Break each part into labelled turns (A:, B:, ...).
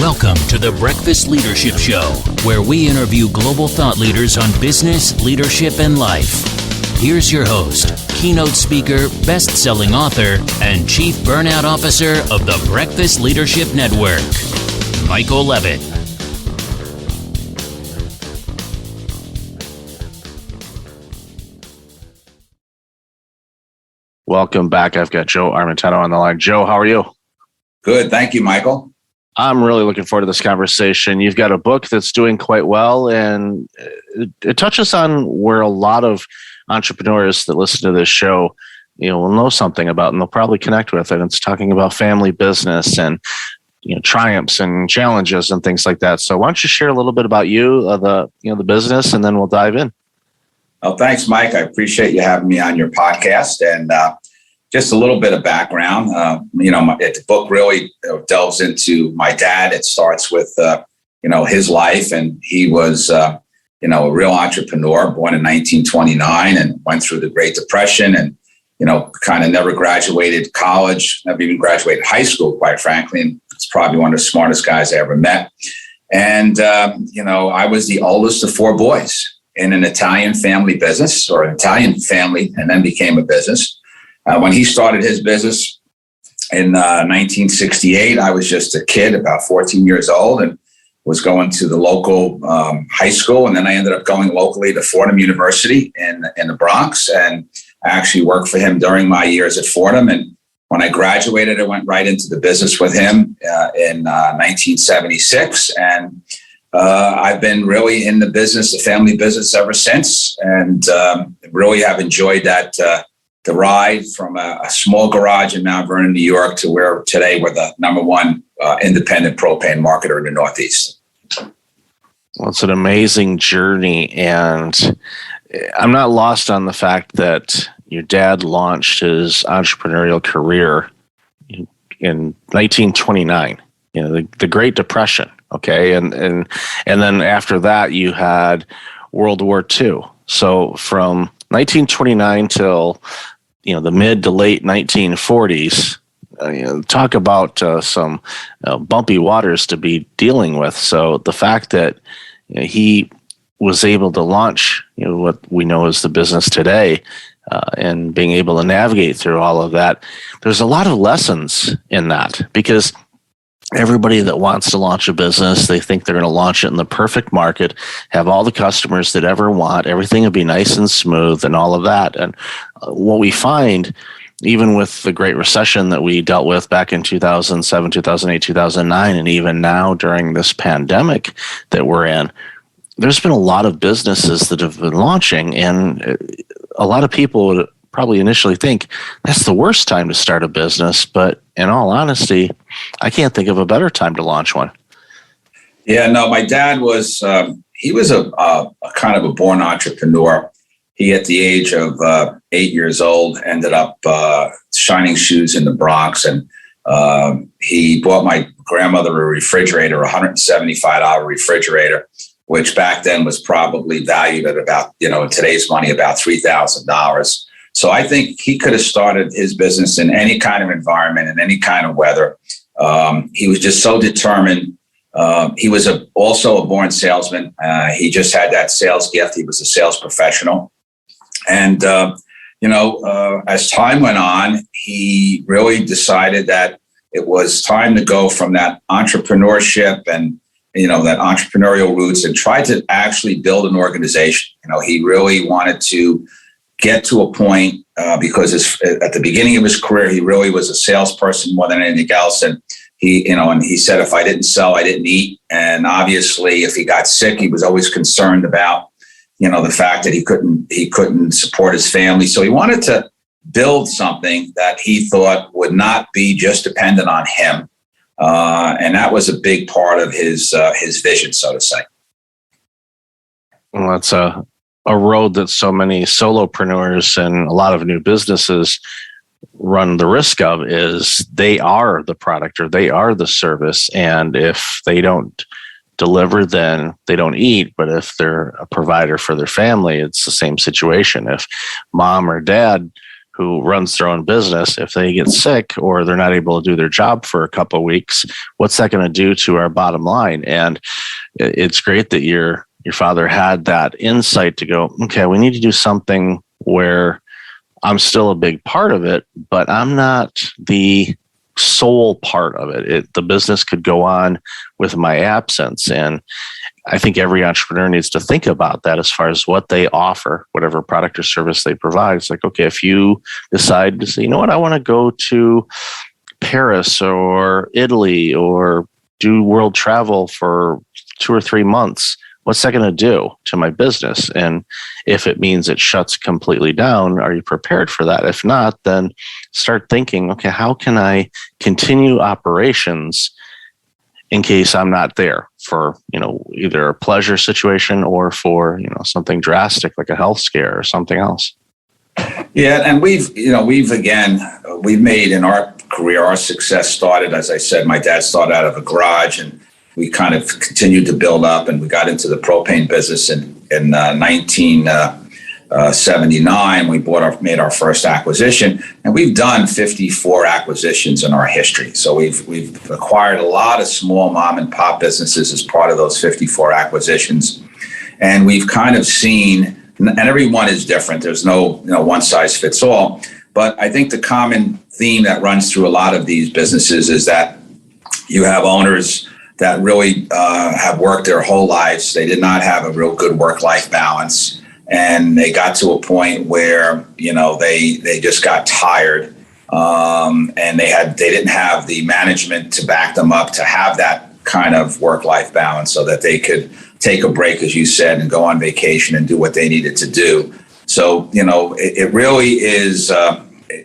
A: Welcome to the Breakfast Leadership Show, where we interview global thought leaders on business, leadership, and life. Here's your host, keynote speaker, best-selling author, and chief burnout officer of the Breakfast Leadership Network, Michael Levitt.
B: Welcome back. I've got Joe Armentano on the line. Joe, how are you?
C: Good. Thank you, Michael.
B: I'm really looking forward to this conversation. You've got a book that's doing quite well, and it touches on where a lot of entrepreneurs that listen to this show, will know something about, and they'll probably connect with it. It's talking about family business and, triumphs and challenges and things like that. So why don't you share a little bit about you, the business, and then we'll dive in.
C: Oh, thanks, Mike. I appreciate you having me on your podcast. And just a little bit of background. The book really delves into my dad. It starts with, his life. And he was, a real entrepreneur, born in 1929 and went through the Great Depression and, kind of never graduated college, never even graduated high school, quite frankly. And it's probably one of the smartest guys I ever met. And, I was the oldest of four boys in an Italian family business, or an Italian family, and then became a business. When he started his business in 1968, I was just a kid, about 14 years old, and was going to the local high school. And then I ended up going locally to Fordham University in the Bronx. And I actually worked for him during my years at Fordham. And when I graduated, I went right into the business with him in 1976. And I've been really in the business, the family business, ever since. And really have enjoyed that the ride from a small garage in Mount Vernon, New York, to where today we're the number one independent propane marketer in the Northeast.
B: Well, it's an amazing journey, and I'm not lost on the fact that your dad launched his entrepreneurial career in 1929, the Great Depression. Okay, and then after that you had World War II. So from 1929 till the mid to late 1940s, talk about some bumpy waters to be dealing with. So the fact that he was able to launch what we know as the business today, and being able to navigate through all of that, there's a lot of lessons in that, because everybody that wants to launch a business, they think they're going to launch it in the perfect market, have all the customers that ever want, everything will be nice and smooth and all of that. And what we find, even with the Great Recession that we dealt with back in 2007, 2008, 2009, and even now during this pandemic that we're in, there's been a lot of businesses that have been launching, and a lot of people would probably initially think that's the worst time to start a business, but in all honesty, I can't think of a better time to launch one.
C: Yeah, no, my dad was, he was a kind of a born entrepreneur. He, at the age of 8 years old, ended up shining shoes in the Bronx, and he bought my grandmother a refrigerator, a $175 refrigerator, which back then was probably valued at about, in today's money, about $3,000. So I think he could have started his business in any kind of environment, in any kind of weather. He was just so determined. He was also a born salesman. He just had that sales gift. He was a sales professional. And, as time went on, he really decided that it was time to go from that entrepreneurship and, that entrepreneurial roots, and try to actually build an organization. He really wanted to get to a point because at the beginning of his career, he really was a salesperson more than anything else. And he said, if I didn't sell, I didn't eat. And obviously, if he got sick, he was always concerned about, the fact that he couldn't support his family. So he wanted to build something that he thought would not be just dependent on him. And that was a big part of his vision, so to say.
B: Well, that's a road that so many solopreneurs and a lot of new businesses run the risk of, is they are the product or they are the service. And if they don't deliver, then they don't eat. But if they're a provider for their family, it's the same situation. If mom or dad who runs their own business, if they get sick or they're not able to do their job for a couple of weeks, what's that going to do to our bottom line? And it's great that your father had that insight to go, okay, we need to do something where I'm still a big part of it, but I'm not the sole part of it. The business could go on with my absence. And I think every entrepreneur needs to think about that as far as what they offer, whatever product or service they provide. It's like, okay, if you decide to say, you know what, I want to go to Paris or Italy or do world travel for 2 or 3 months, what's that going to do to my business? And if it means it shuts completely down, are you prepared for that? If not, then start thinking, okay, how can I continue operations in case I'm not there for, either a pleasure situation or for, something drastic like a health scare or something else?
C: Yeah. And we've made in our career, our success started, as I said, my dad started out of a garage, and we kind of continued to build up, and we got into the propane business in 1979. We made our first acquisition, and we've done 54 acquisitions in our history. So we've acquired a lot of small mom and pop businesses as part of those 54 acquisitions, and we've kind of seen, and every one is different. There's no one size fits all, but I think the common theme that runs through a lot of these businesses is that you have owners that really have worked their whole lives. They did not have a real good work-life balance. And they got to a point where, they just got tired. And they didn't have the management to back them up to have that kind of work-life balance so that they could take a break, as you said, and go on vacation and do what they needed to do. So, it really is,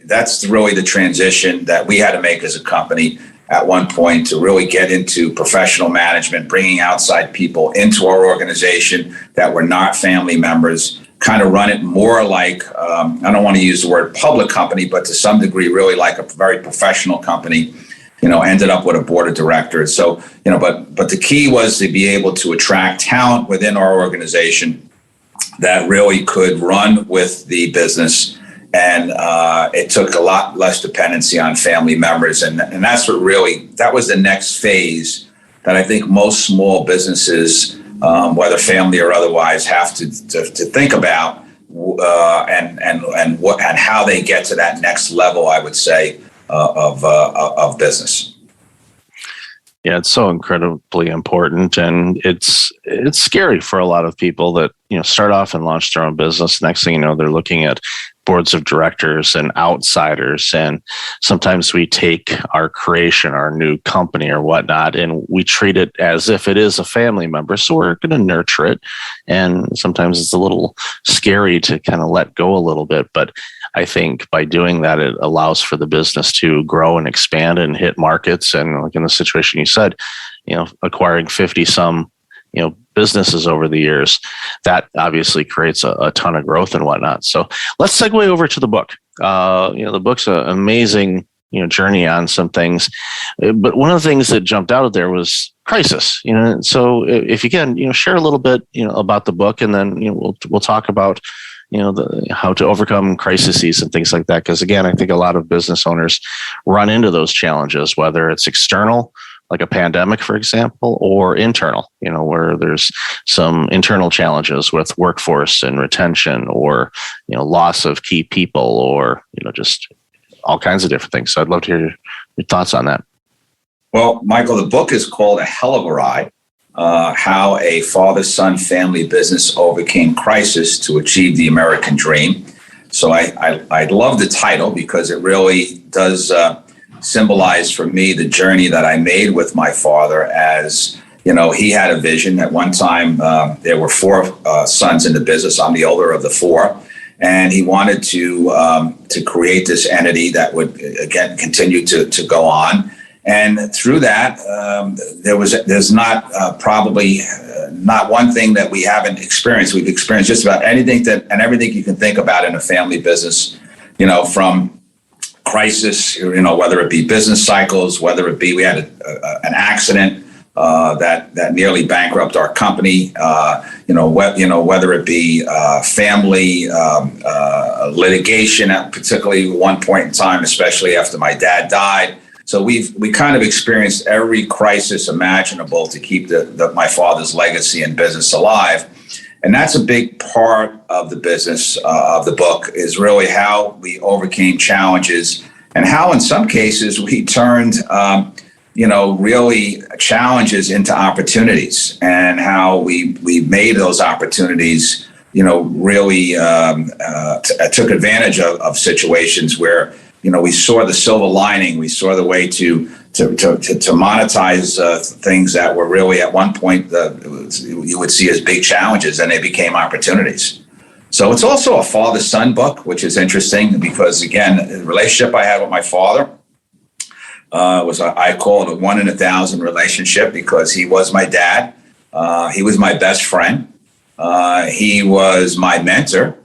C: that's really the transition that we had to make as a company at one point, to really get into professional management, bringing outside people into our organization that were not family members, kind of run it more like, I don't want to use the word public company, but to some degree, really like a very professional company, ended up with a board of directors. So, but the key was to be able to attract talent within our organization that really could run with the business. And it took a lot less dependency on family members. And that's that was the next phase that I think most small businesses, whether family or otherwise, have to think about and how they get to that next level, I would say, of business.
B: Yeah, it's so incredibly important, and it's scary for a lot of people that start off and launch their own business. Next thing you know, they're looking at boards of directors and outsiders, and sometimes we take our creation, our new company or whatnot, and we treat it as if it is a family member. So we're going to nurture it, and sometimes it's a little scary to kind of let go a little bit. But I think by doing that, it allows for the business to grow and expand and hit markets. And like in the situation you said, acquiring 50 some, businesses over the years, that obviously creates a ton of growth and whatnot. So let's segue over to the book. The book's an amazing, journey on some things. But one of the things that jumped out of there was crisis. So if you can, share a little bit, about the book, and then we'll talk about how to overcome crises and things like that. Because again, I think a lot of business owners run into those challenges, whether it's external, like a pandemic, for example, or internal, where there's some internal challenges with workforce and retention, or, loss of key people, or, just all kinds of different things. So I'd love to hear your thoughts on that.
C: Well, Michael, the book is called A Hell of a Ride, How a Father-Son Family Business Overcame Crisis to Achieve the American Dream. So I love the title because it really does symbolize for me the journey that I made with my father. As he had a vision. At one time, there were 4 sons in the business. I'm the older of the 4. And he wanted to create this entity that would, again, continue to go on. And through that, there's not probably not one thing that we haven't experienced. We've experienced just about anything and everything you can think about in a family business, from crisis, whether it be business cycles, whether it be we had an accident, that nearly bankrupt our company. Whether it be family litigation at particularly one point in time, especially after my dad died. So we kind of experienced every crisis imaginable to keep my father's legacy and business alive. And that's a big part of the business of the book, is really how we overcame challenges and how in some cases we turned really challenges into opportunities, and how we made those opportunities, really took advantage of situations where, we saw the silver lining. We saw the way to monetize things that were really at one point you would see as big challenges, and they became opportunities. So it's also a father-son book, which is interesting because, again, the relationship I had with my father I call it a 1 in 1,000 relationship, because he was my dad. He was my best friend. He was my mentor.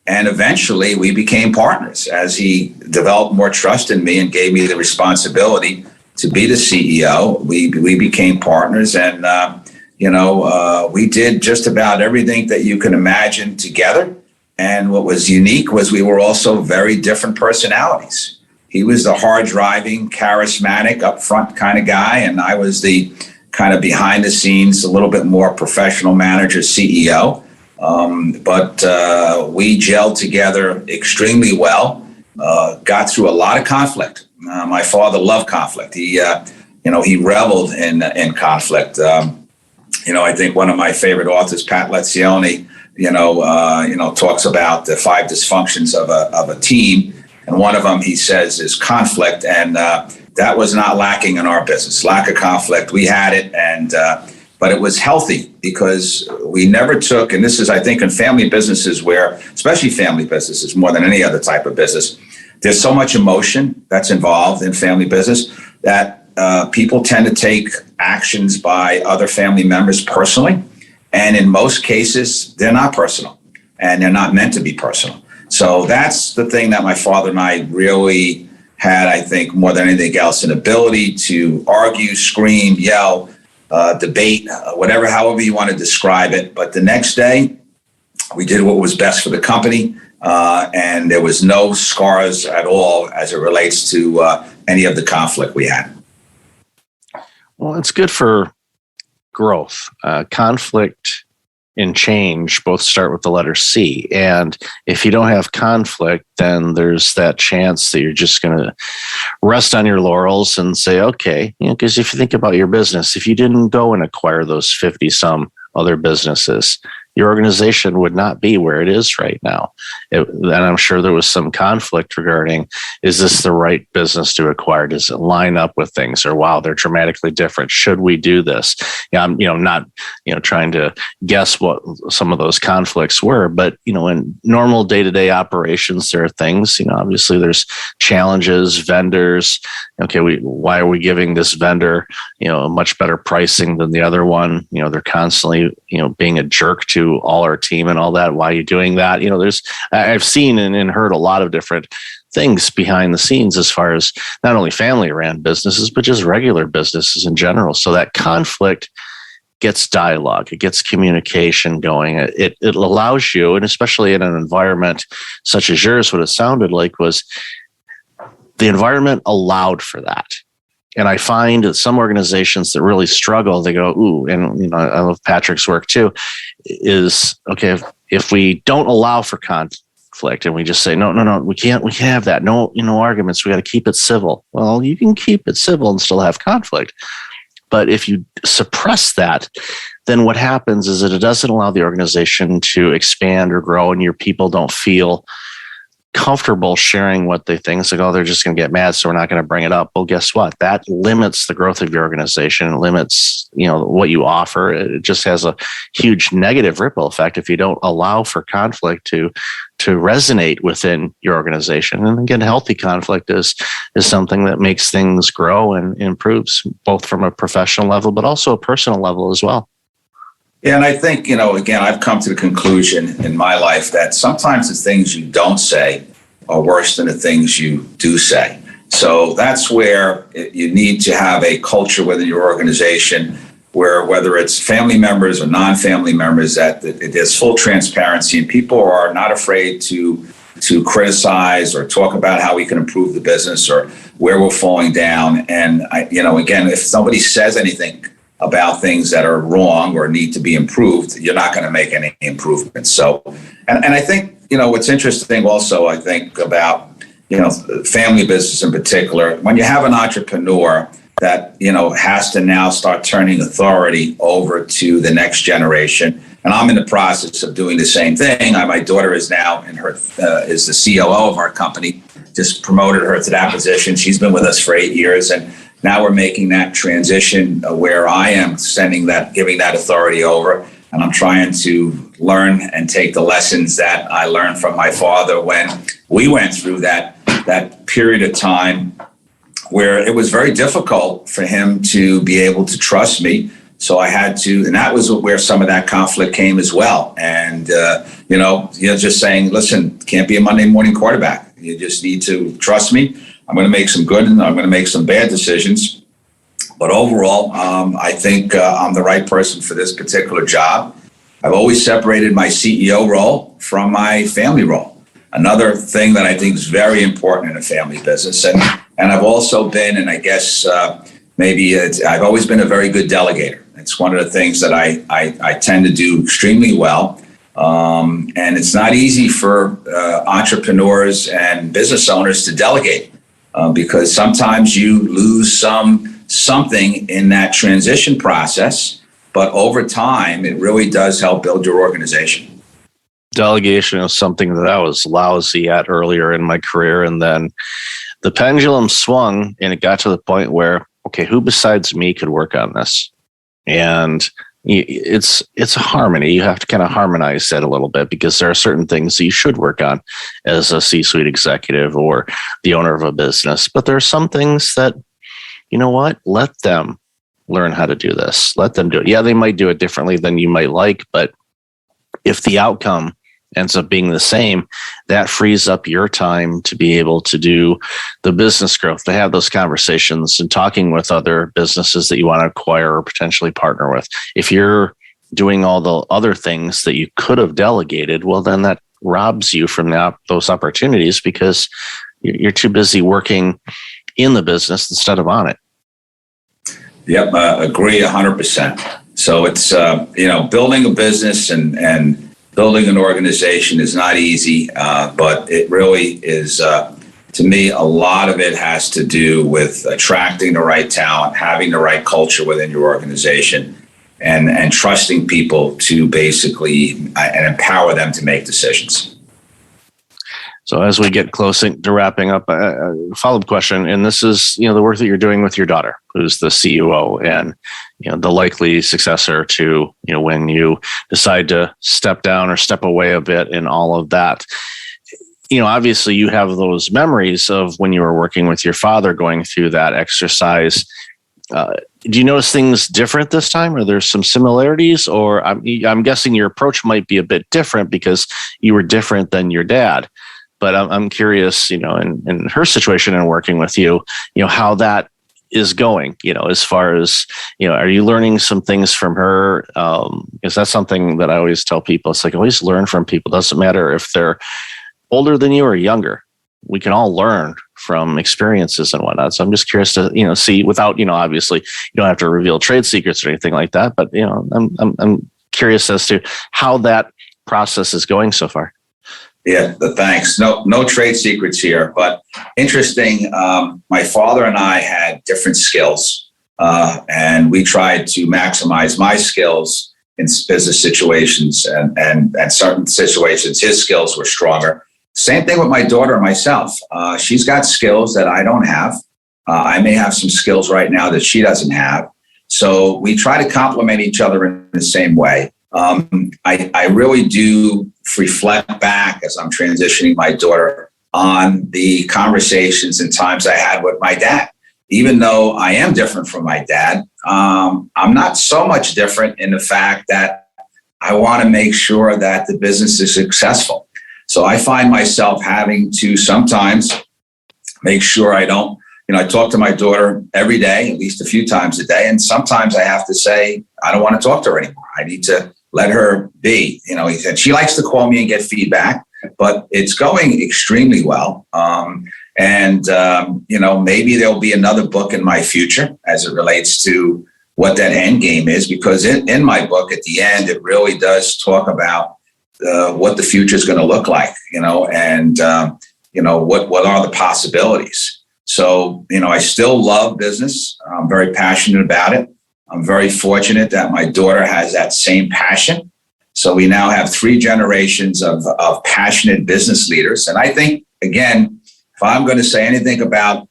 C: And eventually we became partners as he developed more trust in me and gave me the responsibility to be the CEO. We became partners, and, we did just about everything that you can imagine together. And what was unique was we were also very different personalities. He was the hard-driving, charismatic, upfront kind of guy, and I was the kind of behind-the-scenes, a little bit more professional manager, CEO. But we gelled together extremely well, got through a lot of conflict. My father loved conflict. He reveled in conflict. I think one of my favorite authors, Pat Lencioni, talks about the 5 dysfunctions of a team. And one of them, he says, is conflict. And that was not lacking in our business. Lack of conflict, we had it. But it was healthy because we never took, and this is, I think, in family businesses where, especially family businesses, more than any other type of business, there's so much emotion that's involved in family business that people tend to take actions by other family members personally. And in most cases, they're not personal, and they're not meant to be personal. So that's the thing that my father and I really had, I think, more than anything else, an ability to argue, scream, yell, debate, however you want to describe it. But the next day, we did what was best for the company, and there was no scars at all as it relates to any of the conflict we had.
B: Well, it's good for growth. Conflict and change both start with the letter C. And if you don't have conflict, then there's that chance that you're just going to rest on your laurels and say, okay, because if you think about your business, if you didn't go and acquire those 50 some other businesses, your organization would not be where it is right now. And I'm sure there was some conflict regarding, is this the right business to acquire? Does it line up with things? Or, wow, they're dramatically different. Should we do this? I'm not trying to guess what some of those conflicts were, but in normal day-to-day operations, there are things, obviously there's challenges, vendors. Okay, why are we giving this vendor, a much better pricing than the other one? They're constantly, being a jerk to all our team and all that. Why are you doing that? I've seen and heard a lot of different things behind the scenes as far as not only family ran businesses, but just regular businesses in general. So that conflict gets dialogue, it gets communication going. It allows you, and especially in an environment such as yours, what it sounded like was the environment allowed for that. And I find that some organizations that really struggle, they go, ooh, and I love Patrick's work too, is, okay, if we don't allow for conflict and we just say, no, we can't have that. No, arguments. We got to keep it civil. Well, you can keep it civil and still have conflict. But if you suppress that, then what happens is that it doesn't allow the organization to expand or grow, and your people don't feel comfortable sharing what they think. It's like, oh, they're just going to get mad, so we're not going to bring it up. Well, guess what? That limits the growth of your organization. It limits, what you offer. It just has a huge negative ripple effect if you don't allow for conflict to resonate within your organization. And again, healthy conflict is something that makes things grow and improves, both from a professional level, but also a personal level as well.
C: Yeah, and I think, again, I've come to the conclusion in my life that sometimes the things you don't say are worse than the things you do say. So that's where you need to have a culture within your organization where whether it's family members or non-family members, that there's full transparency and people are not afraid to criticize or talk about how we can improve the business or where we're falling down. And again, if somebody says anything about things that are wrong or need to be improved, you're not going to make any improvements. So, and I think, what's interesting also, I think about, family business in particular, when you have an entrepreneur that, has to now start turning authority over to the next generation. And I'm in the process of doing the same thing. My daughter is now is the COO of our company, just promoted her to that position. She's been with us for 8 years. And now we're making that transition where I am giving that authority over. And I'm trying to learn and take the lessons that I learned from my father when we went through that period of time where it was very difficult for him to be able to trust me. So I had to, and that was where some of that conflict came as well. And, just saying, listen, can't be a Monday morning quarterback. You just need to trust me. I'm going to make some good and I'm going to make some bad decisions. But overall, I think I'm the right person for this particular job. I've always separated my CEO role from my family role. Another thing that I think is very important in a family business. And I've also been, and I guess I've always been a very good delegator. It's one of the things that I tend to do extremely well. And it's not easy for entrepreneurs and business owners to delegate because sometimes you lose something in that transition process. But over time, it really does help build your organization.
B: Delegation is something that I was lousy at earlier in my career. And then the pendulum swung and it got to the point where, okay, who besides me could work on this? And it's a harmony. You have to kind of harmonize that a little bit because there are certain things that you should work on as a C-suite executive or the owner of a business. But there are some things that, let them learn how to do this. Let them do it. Yeah, they might do it differently than you might like, but if the outcome ends up being the same, that frees up your time to be able to do the business growth, to have those conversations and talking with other businesses that you want to acquire or potentially partner with. If you're doing all the other things that you could have delegated, well, then that robs you from those opportunities because you're too busy working in the business instead of on it.
C: Yep, agree 100%. So it's, building a business and building an organization is not easy, but it really is, to me, a lot of it has to do with attracting the right talent, having the right culture within your organization, and trusting people to basically and empower them to make decisions.
B: So as we get close to wrapping up, a follow-up question, and this is, the work that you're doing with your daughter, who's the CEO and, the likely successor to, when you decide to step down or step away a bit and all of that. Obviously you have those memories of when you were working with your father going through that exercise. Do you notice things different this time? Are there some similarities, or I'm guessing your approach might be a bit different because you were different than your dad? But I'm curious, in her situation and working with you, how that is going, as far as, are you learning some things from her? Is that something that I always tell people? It's like, always learn from people. Doesn't matter if they're older than you or younger. We can all learn from experiences and whatnot. So I'm just curious to, see without, obviously you don't have to reveal trade secrets or anything like that, but, I'm curious as to how that process is going so far.
C: Yeah, thanks. No trade secrets here, but interesting. My father and I had different skills, and we tried to maximize my skills in business situations, and certain situations, his skills were stronger. Same thing with my daughter and myself. She's got skills that I don't have. I may have some skills right now that she doesn't have. So we try to complement each other in the same way. I really do reflect back as I'm transitioning my daughter on the conversations and times I had with my dad. Even though I am different from my dad, I'm not so much different in the fact that I want to make sure that the business is successful. So I find myself having to sometimes make sure I don't, I talk to my daughter every day, at least a few times a day. And sometimes I have to say, I don't want to talk to her anymore. I need to let her be. He said she likes to call me and get feedback, but it's going extremely well. Maybe there'll be another book in my future as it relates to what that end game is, because in my book at the end, it really does talk about what the future is going to look like, what are the possibilities. So, I still love business. I'm very passionate about it. I'm very fortunate that my daughter has that same passion. So we now have 3 generations of passionate business leaders. And I think, again, if I'm going to say anything about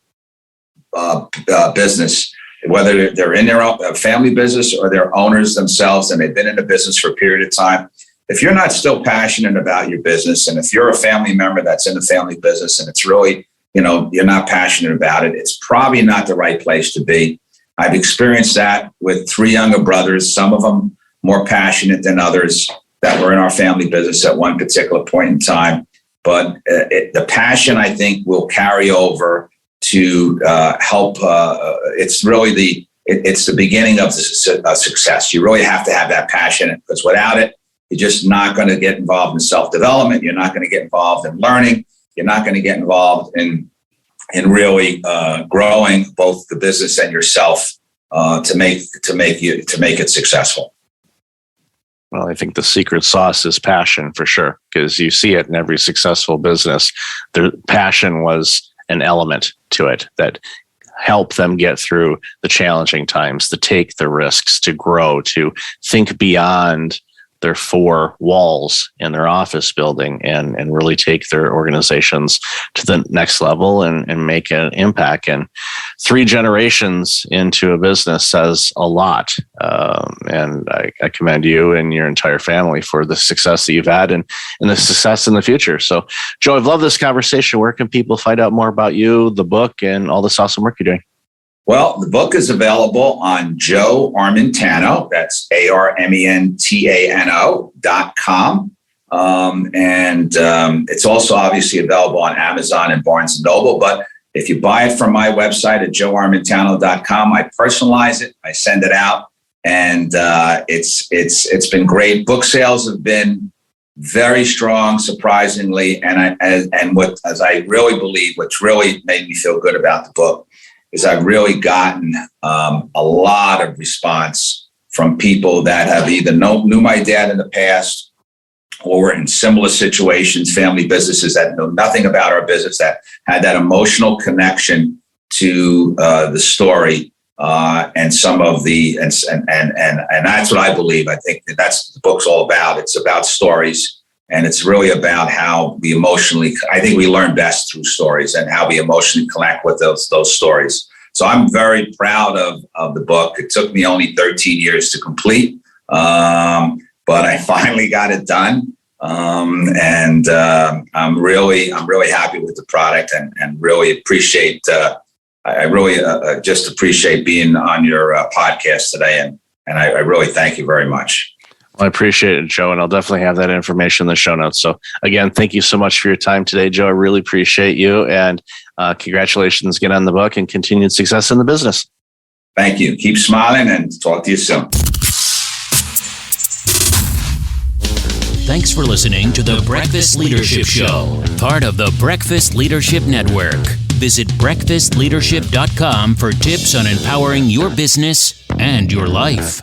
C: business, whether they're in their own family business or they're owners themselves and they've been in the business for a period of time, if you're not still passionate about your business, and if you're a family member that's in the family business and it's really, you're not passionate about it, it's probably not the right place to be. I've experienced that with 3 younger brothers, some of them more passionate than others that were in our family business at one particular point in time. But the passion, I think, will carry over to help. It's really it's the beginning of success. You really have to have that passion, because without it, you're just not going to get involved in self-development. You're not going to get involved in learning. You're not going to get involved in really growing both the business and yourself to make it successful.
B: Well, I think the secret sauce is passion for sure, because you see it in every successful business. The passion was an element to it that helped them get through the challenging times, to take the risks, to grow, to think beyond their 4 walls in their office building and really take their organizations to the next level and make an impact. And 3 generations into a business says a lot. And I commend you and your entire family for the success that you've had and the success in the future. So, Joe, I've loved this conversation. Where can people find out more about you, the book, and all this awesome work you're doing?
C: Well, the book is available on Joe Armentano. That's ARMENTANO.com. It's also obviously available on Amazon and Barnes & Noble. But if you buy it from my website at joearmentano.com, I personalize it. I send it out. And it's been great. Book sales have been very strong, surprisingly. And I really believe, what's really made me feel good about the book is I've really gotten a lot of response from people that have either knew my dad in the past or were in similar situations, family businesses that know nothing about our business, that had that emotional connection to the story and some of the and that's what I believe. I think that's what the book's all about. It's about stories. And it's really about how we I think we learn best through stories and how we emotionally connect with those stories. So I'm very proud of the book. It took me only 13 years to complete, but I finally got it done. I'm really happy with the product and really appreciate, just appreciate being on your podcast today. And I really thank you very much.
B: I appreciate it, Joe, and I'll definitely have that information in the show notes. So again, thank you so much for your time today, Joe. I really appreciate you, and congratulations again on the book and continued success in the business.
C: Thank you. Keep smiling, and talk to you soon.
A: Thanks for listening to the Breakfast Leadership Show, part of the Breakfast Leadership Network. Visit breakfastleadership.com for tips on empowering your business and your life.